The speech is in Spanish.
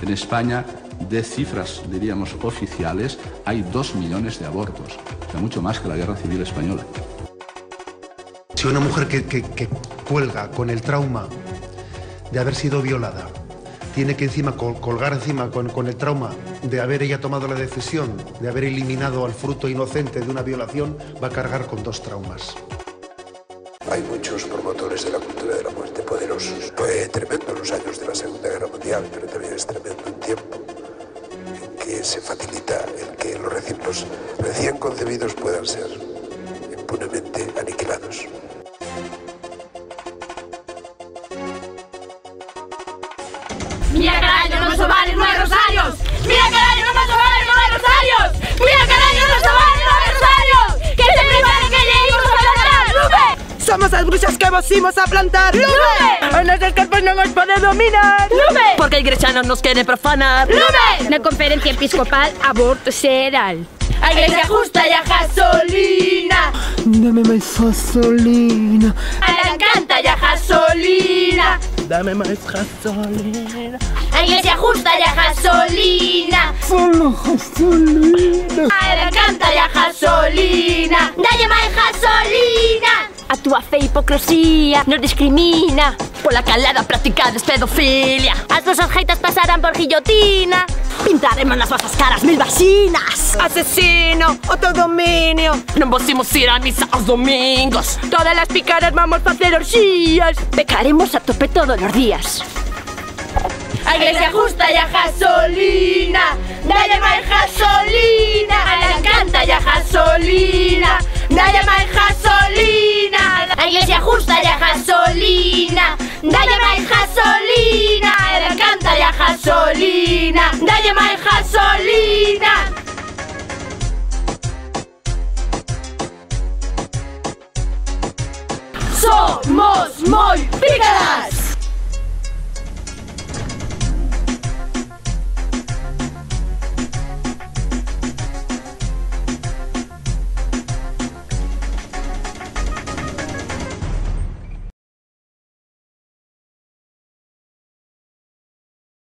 En España, de cifras, diríamos, oficiales, hay 2 millones de abortos. O sea, mucho más que la Guerra Civil Española. Si una mujer que cuelga con el trauma de haber sido violada, tiene que encima colgar encima con el trauma de haber ella tomado la decisión de haber eliminado al fruto inocente de una violación, va a cargar con 2 traumas. Hay muchos promotores de la cultura de la muerte poderosos. Fue tremendo los años de la Segunda Guerra Mundial, pero también es tremendo un tiempo en que se facilita el que los recién concebidos puedan ser impunemente aniquilados. ¡Mira, carajo, no nos valen 9 rosarios! ¡Mira, carajo, no nos valen 9 rosarios! ¡Mira, carajo, no nos valen 9 rosarios! ¡Que se preparen que lleguemos a plantar! ¡Lume! Somos las bruxas que vos íbamos a plantar. ¡Lume! A nuestros cuerpos no nos puede dominar. ¡Lume! Porque el grechano nos quiere profanar. ¡Lume! La conferencia episcopal aborto serán. ¡A iglesia justa y a gasolina! Dame más gasolina. ¡A la encanta y a gasolina! Dame más gasolina. ¡A iglesia justa y a gasolina! Solo gasolina. ¡A la encanta y a gasolina! ¡Dalle más gasolina! A tu fe hipocresía nos discrimina. Por la calada practicada es pedofilia. As nuestras jaitas pasarán por guillotina. Pintaremos nas vossas caras 1000 vacinas. Asesino, autodominio. Non vamos ir a misa aos domingos. Todas las picaras vamos a hacer orgías. Pecaremos a tope todos los días. ¡A iglesia justa y a gasolina! ¡Dalle más gasolina! ¡A la encanta y a gasolina! ¡Dalle más gasolina! ¡A iglesia justa y a gasolina! ¡Dalle más gasolina! ¡A la encanta y a gasolina! ¡Dalle más gasolina! ¡Somos muy pícaras!